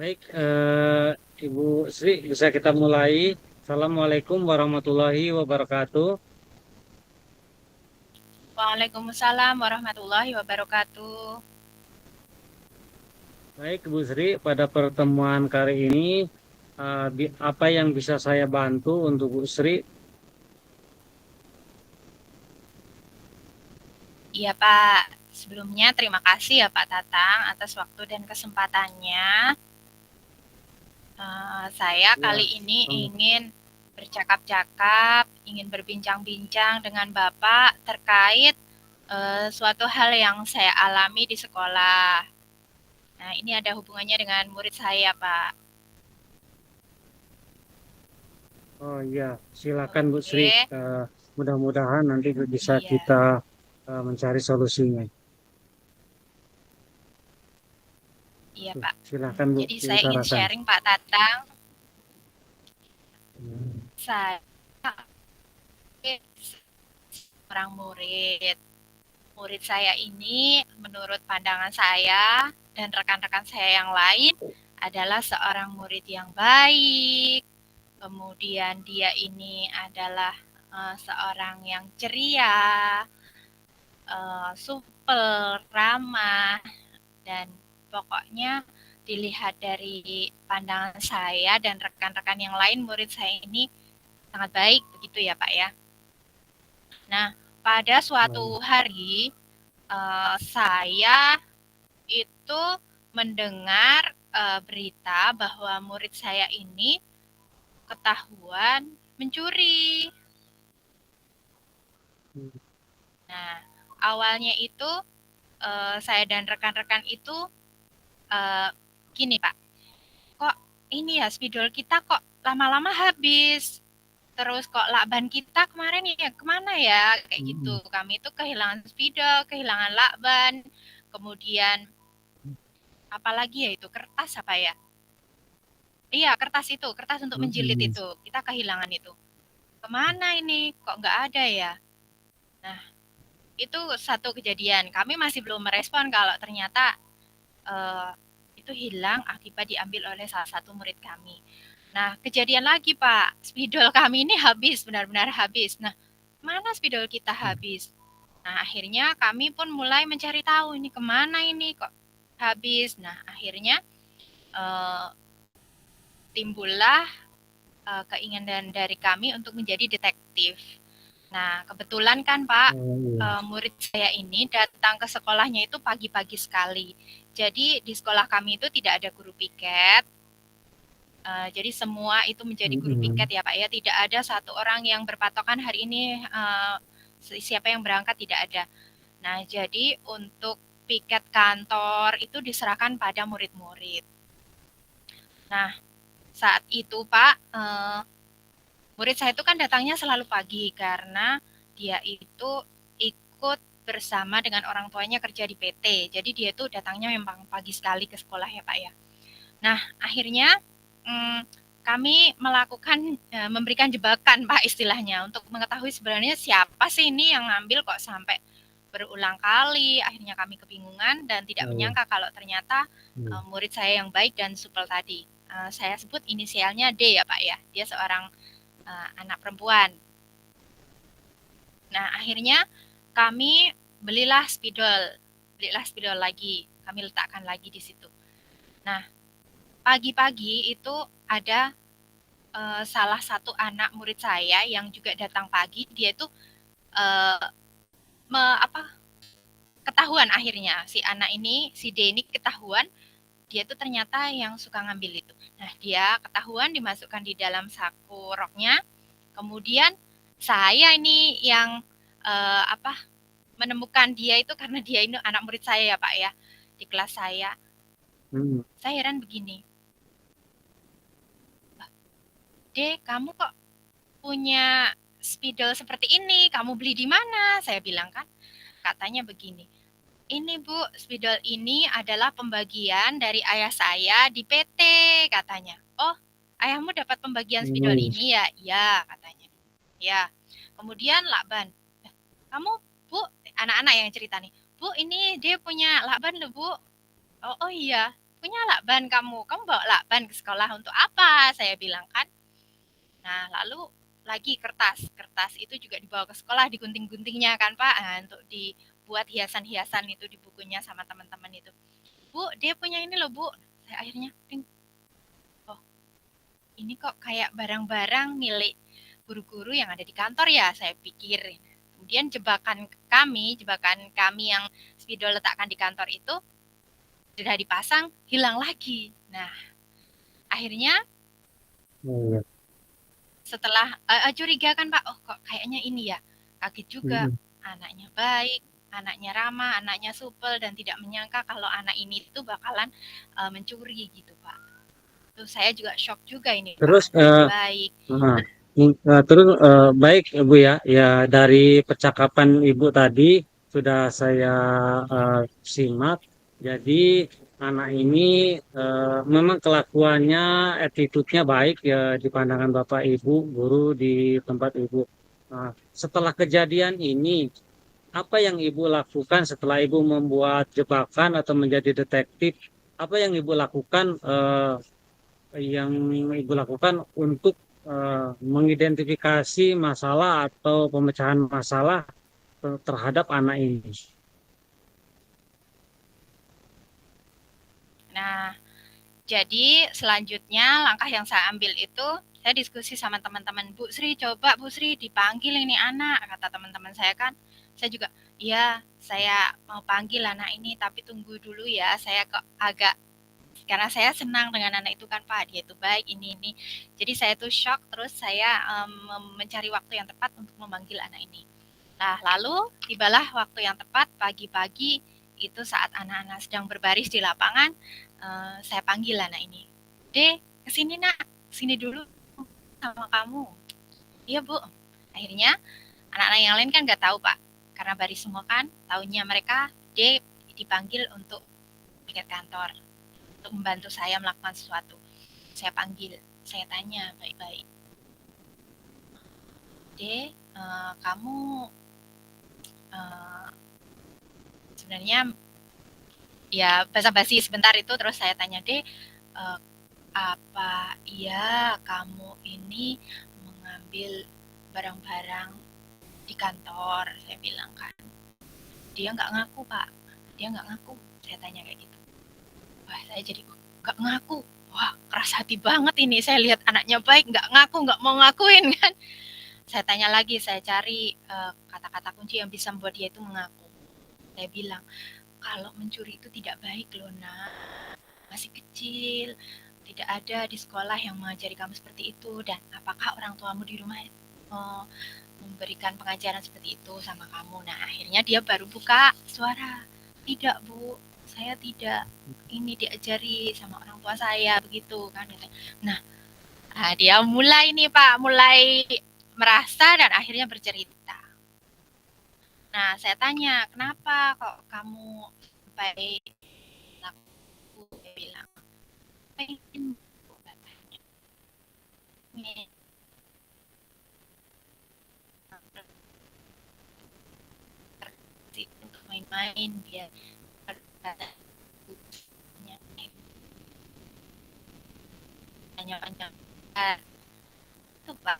Baik, Ibu Sri, bisa kita mulai. Assalamualaikum warahmatullahi wabarakatuh. Waalaikumsalam warahmatullahi wabarakatuh. Baik, Ibu Sri, pada pertemuan kali ini, apa yang bisa saya bantu untuk Bu Sri? Iya Pak, sebelumnya terima kasih ya Pak Tatang atas waktu dan kesempatannya. Saya kali Ya, ini sama. ingin bercakap-cakap, ingin berbincang-bincang dengan Bapak terkait suatu hal yang saya alami di sekolah. Nah, ini ada hubungannya dengan murid saya, Pak. Oh iya, silakan Bu Sri. Oke, Eh, Mudah-mudahan nanti bisa iya, kita mencari solusinya. iya Pak. Silakan Bu, Jadi saya ingin diutarakan. sharing Pak Tatang. Hmm. Saya seorang murid. Murid saya ini menurut pandangan saya dan rekan-rekan saya yang lain adalah seorang murid yang baik. Kemudian dia ini adalah seorang yang ceria, supel, ramah, dan pokoknya dilihat dari pandangan saya dan rekan-rekan yang lain, murid saya ini sangat baik begitu ya Pak ya. Nah, pada suatu Baik. hari saya itu mendengar berita bahwa murid saya ini ketahuan mencuri. Nah, awalnya itu saya dan rekan-rekan itu eh, gini Pak, kok ini ya spidol kita kok lama-lama habis. Terus kok lakban kita kemarin ya kemana ya kayak gitu. Hmm. Kami itu kehilangan spidol, kehilangan lakban, kemudian apalagi ya itu kertas apa ya? Iya, kertas itu, kertas untuk menjilid Hmm. itu. Kita kehilangan itu. Kemana ini? Kok nggak ada ya? Nah, itu satu kejadian. Kami masih belum merespon kalau ternyata eh, itu hilang akibat diambil oleh salah satu murid kami. Nah, kejadian lagi Pak, spidol kami ini habis, benar-benar habis. Nah, mana spidol kita habis? Nah, akhirnya kami pun mulai mencari tahu ini kemana ini kok habis. Nah, akhirnya eh, timbullah keinginan dari kami untuk menjadi detektif. Nah, kebetulan kan Pak, Oh iya. murid saya ini datang ke sekolahnya itu pagi-pagi sekali. Jadi di sekolah kami itu tidak ada guru piket. Jadi semua itu menjadi guru Hmm. piket ya Pak ya. Tidak ada satu orang yang berpatokan hari ini siapa yang berangkat tidak ada. Nah, jadi untuk piket kantor itu diserahkan pada murid-murid. Nah, saat itu Pak, murid saya itu kan datangnya selalu pagi karena dia itu ikut bersama dengan orang tuanya kerja di PT. Jadi dia itu datangnya memang pagi sekali ke sekolah ya Pak ya. Nah akhirnya hmm, kami melakukan memberikan jebakan Pak istilahnya untuk mengetahui sebenarnya siapa sih ini yang ngambil kok sampai berulang kali. Akhirnya kami kebingungan dan tidak Oh iya. menyangka kalau ternyata Hmm. murid saya yang baik dan supel tadi. Saya sebut inisialnya D ya Pak ya. Dia seorang anak perempuan. Nah, akhirnya kami belilah spidol lagi. Kami letakkan lagi di situ. Nah, pagi-pagi itu ada salah satu anak murid saya yang juga datang pagi. Dia itu uh, apa ketahuan akhirnya si anak ini, si D ini ketahuan dia itu ternyata yang suka ngambil itu. Nah, dia ketahuan dimasukkan di dalam saku roknya. Kemudian saya ini yang apa menemukan dia itu karena dia ini anak murid saya ya Pak ya di kelas saya. Hmm. Saya heran begini, Dek kamu kok punya spidol seperti ini? Kamu beli di mana? Saya bilang kan. Katanya begini, ini Bu, spidol ini adalah pembagian dari ayah saya di PT katanya. Oh, ayahmu dapat pembagian spidol Hmm. ini ya? Iya katanya. Ya. Kemudian lakban. Kamu Bu, anak-anak yang cerita nih. Bu, ini dia punya lakban loh Bu. Oh, oh iya. punya lakban kamu bawa lakban ke sekolah untuk apa? Saya bilang kan. Nah, lalu lagi kertas itu juga dibawa ke sekolah, digunting-guntingnya kan Pak, untuk dibuat hiasan-hiasan itu di bukunya sama teman-teman itu. Bu, dia punya ini loh Bu. Saya akhirnya, oh ini kok kayak barang-barang milik guru-guru yang ada di kantor ya, saya pikir. Kemudian jebakan kami yang spidol letakkan di kantor itu sudah dipasang, hilang lagi. Nah, akhirnya Iya. setelah curiga kan Pak, oh kok kayaknya ini ya, kaget juga. Mm-mm. Anaknya baik, anaknya ramah, anaknya supel, dan tidak menyangka kalau anak ini itu bakalan mencuri gitu Pak. Tuh saya juga shock juga ini Pak, Terus anaknya baik. nah, terus baik Ibu ya, ya dari percakapan Ibu tadi sudah saya simak. Jadi anak ini memang kelakuannya, attitude-nya baik ya di pandangan Bapak Ibu, guru di tempat Ibu. Nah, setelah kejadian ini, apa yang Ibu lakukan setelah Ibu membuat jebakan atau menjadi detektif? Apa yang Ibu lakukan untuk mengidentifikasi masalah atau pemecahan masalah terhadap anak ini? Nah, jadi selanjutnya langkah yang saya ambil itu saya diskusi sama teman-teman, Bu Sri, coba Bu Sri dipanggil ini anak, kata teman-teman saya kan. Saya juga, iya saya mau panggil anak ini tapi tunggu dulu ya, saya kok agak karena saya senang dengan anak itu kan Pak, dia itu baik ini. Jadi saya tuh shock, terus saya mencari waktu yang tepat untuk memanggil anak ini. Nah, lalu tibalah waktu yang tepat pagi-pagi itu saat anak-anak sedang berbaris di lapangan, saya panggil anak ini. Dek, kesini nak, sini dulu sama kamu. Iya Bu. Akhirnya anak-anak yang lain kan nggak tahu Pak, karena baris semua kan, tahunya mereka Dek dipanggil untuk piket kantor, untuk membantu saya melakukan sesuatu. Saya panggil, saya tanya baik-baik. Dek, kamu uh, sebenarnya ya basa-basi sebentar itu, terus saya tanya deh, apa iya kamu ini mengambil barang-barang di kantor, saya bilang kan. Dia nggak ngaku Pak, dia nggak ngaku. Saya tanya kayak gitu. Wah saya jadi nggak ngaku. Wah keras hati banget ini, saya lihat anaknya baik nggak ngaku, nggak mau ngakuin kan. Saya tanya lagi, saya cari kata-kata kunci yang bisa membuat dia itu mengaku. Saya bilang, kalau mencuri itu tidak baik loh nak, masih kecil, tidak ada di sekolah yang mengajari kamu seperti itu, dan apakah orang tuamu di rumah memberikan pengajaran seperti itu sama kamu? Nah akhirnya dia baru buka suara, tidak Bu, saya tidak, ini diajari sama orang tua saya begitu kan. Nah, dia mulai nih Pak, mulai merasa dan akhirnya bercerita. Nah saya tanya, kenapa kok kamu sampai laku? Dia bilang, pengen untuk main-main biar panjang-panjang itu Pak.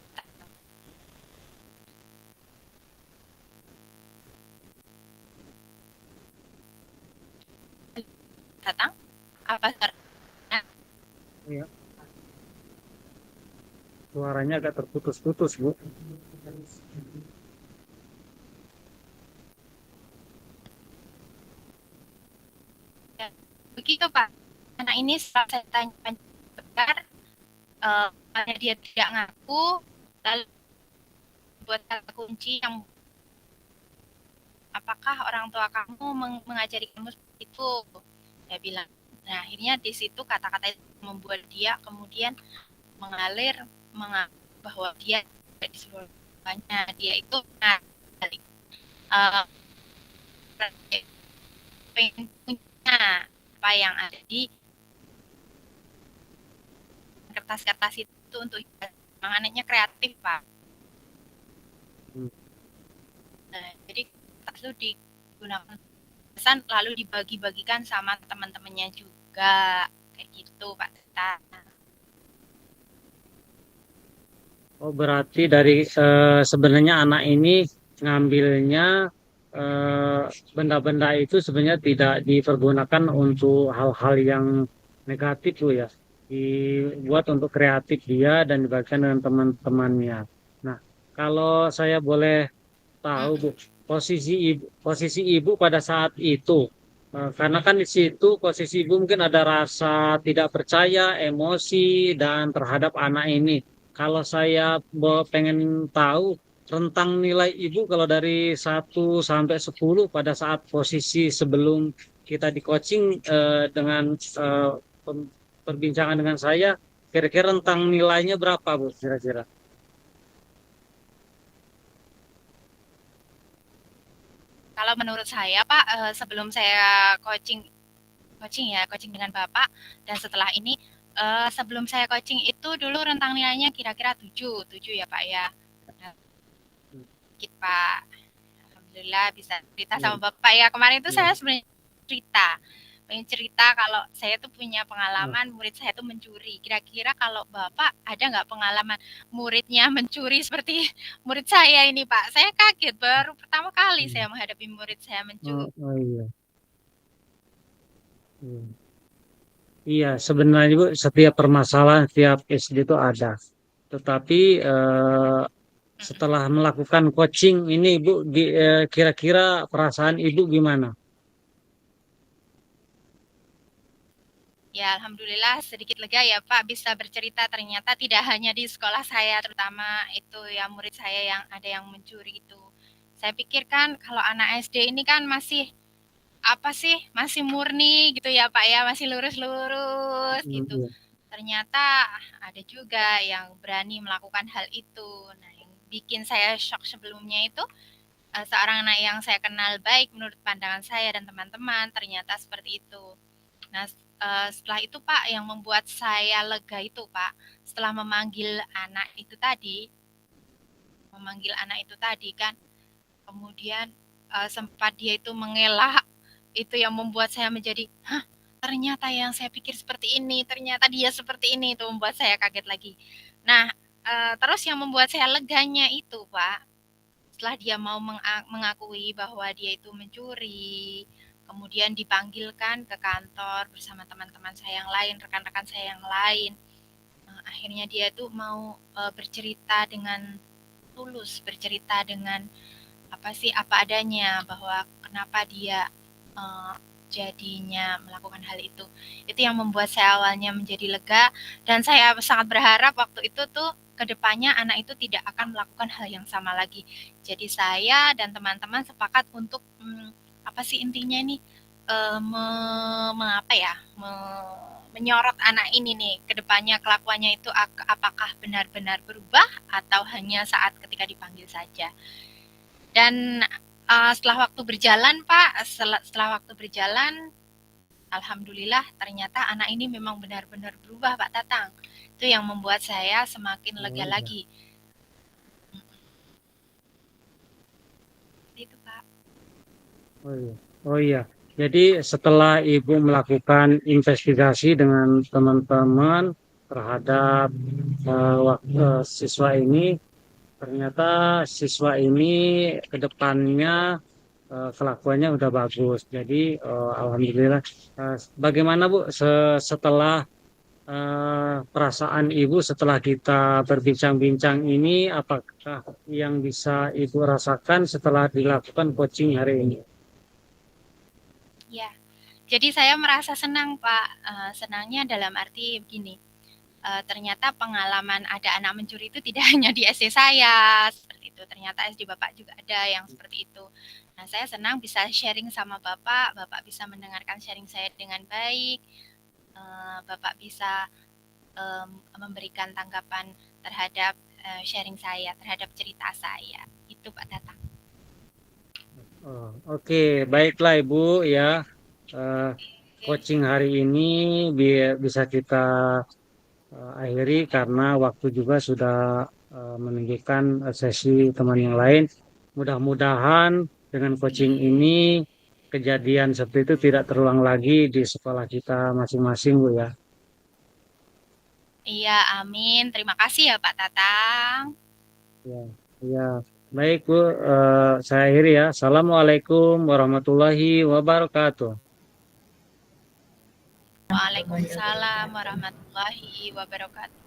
Datang apa Ya, suaranya agak terputus-putus, Bu. begitu Pak, anak ini setelah saya tanya benar, dia tidak ngaku, lalu buat kata kunci yang apakah orang tua kamu mengajari kamu seperti itu, saya bilang. Nah akhirnya di situ kata-kata itu membuat dia kemudian mengalir bahwa dia tidak disuruh banyak, dia itu uh, punya apa yang ada di kertas-kertas itu untuk anaknya kreatif Pak. Hmm. Nah, jadi itu digunakan pesan lalu dibagi-bagikan sama teman-temannya juga. juga. Kayak gitu, Pak Tata. Oh, berarti dari sebenarnya anak ini ngambilnya eh, benda-benda itu sebenarnya tidak dipergunakan untuk hal-hal yang negatif Bu ya. Dibuat untuk kreatif dia dan dibagikan dengan teman-temannya. Nah, kalau saya boleh tahu Bu, Mm-mm. posisi ibu pada saat itu. Karena kan di situ posisi ibu mungkin ada rasa tidak percaya, emosi dan terhadap anak ini. Kalau saya pengen tahu rentang nilai ibu kalau dari 1 sampai 10 pada saat posisi sebelum kita di coaching dengan eh, perbincangan dengan saya, kira-kira rentang nilainya berapa Bu kira-kira? Kalau menurut saya, Pak, sebelum saya coaching dengan Bapak, dan setelah ini, sebelum saya coaching itu dulu rentang nilainya kira-kira 7 7 ya, Pak, ya. Nah, dikit, Pak. Alhamdulillah bisa cerita sama Hmm, Bapak ya. Kemarin itu ya. saya sebenarnya cerita, pengen cerita kalau saya tuh punya Nah, pengalaman murid saya tuh mencuri. Kira-kira kalau Bapak ada nggak pengalaman muridnya mencuri seperti murid saya ini, Pak? Saya kaget, baru pertama kali hmm. saya menghadapi murid saya mencuri. Oh iya. Hmm. Iya, sebenarnya Bu, setiap permasalahan, setiap SD itu ada. Tetapi setelah melakukan coaching ini, Ibu, kira-kira perasaan Ibu gimana? Ya, alhamdulillah sedikit lega ya Pak bisa bercerita ternyata tidak hanya di sekolah saya terutama itu ya murid saya yang ada yang mencuri itu. Saya pikirkan kalau anak SD ini kan masih apa sih masih murni gitu ya Pak ya masih lurus-lurus Hmm, gitu. iya. Ternyata ada juga yang berani melakukan hal itu. Nah, yang bikin saya shock sebelumnya itu seorang anak yang saya kenal baik menurut pandangan saya dan teman-teman ternyata seperti itu. Nah, setelah itu Pak yang membuat saya lega itu Pak, setelah memanggil anak itu tadi kan, kemudian sempat dia itu mengelak, itu yang membuat saya menjadi, hah, ternyata yang saya pikir seperti ini, ternyata dia seperti ini, itu membuat saya kaget lagi. Nah, terus yang membuat saya leganya itu Pak, setelah dia mau mengakui bahwa dia itu mencuri, kemudian dipanggilkan ke kantor bersama teman-teman saya yang lain, rekan-rekan saya yang lain. Akhirnya dia itu mau bercerita dengan tulus, bercerita dengan apa sih apa adanya bahwa kenapa dia uh, jadinya melakukan hal itu. Itu yang membuat saya awalnya menjadi lega dan saya sangat berharap waktu itu tuh kedepannya anak itu tidak akan melakukan hal yang sama lagi. Jadi saya dan teman-teman sepakat untuk apa sih intinya nih me, apa ya menyorot anak ini nih kedepannya kelakuannya itu apakah benar-benar berubah atau hanya saat ketika dipanggil saja. Dan setelah waktu berjalan, Pak, setelah waktu berjalan, alhamdulillah ternyata anak ini memang benar-benar berubah, Pak Tatang. Itu yang membuat saya semakin lega Oh iya. lagi. Itu, Pak. Oh iya. Oh iya. Jadi setelah Ibu melakukan investigasi dengan teman-teman terhadap siswa ini, ternyata siswa ini ke depannya kelakuannya udah bagus. Jadi alhamdulillah. Bagaimana Bu setelah perasaan Ibu setelah kita berbincang-bincang ini, apakah yang bisa Ibu rasakan setelah dilakukan coaching hari ini? Ya, jadi saya merasa senang, Pak. Senangnya dalam arti begini, ternyata pengalaman ada anak mencuri itu tidak hanya di SD saya seperti itu ternyata SD Bapak juga ada yang seperti itu. Nah, saya senang bisa sharing sama Bapak, Bapak bisa mendengarkan sharing saya dengan baik, Bapak bisa memberikan tanggapan terhadap sharing saya terhadap cerita saya itu Pak Tatang. Oh, oke, baiklah Ibu ya. Eh, Oke. Coaching hari ini bisa kita akhiri karena waktu juga sudah menunjukkan sesi teman yang lain. Mudah-mudahan dengan coaching ini kejadian seperti itu tidak terulang lagi di sekolah kita masing-masing, Bu ya. Iya, amin. Terima kasih ya Pak Tatang. Ya, ya. Baik, Bu. Saya akhiri ya. Assalamualaikum warahmatullahi wabarakatuh. Waalaikumsalam warahmatullahi wabarakatuh.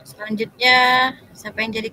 Selanjutnya, siapa yang jadi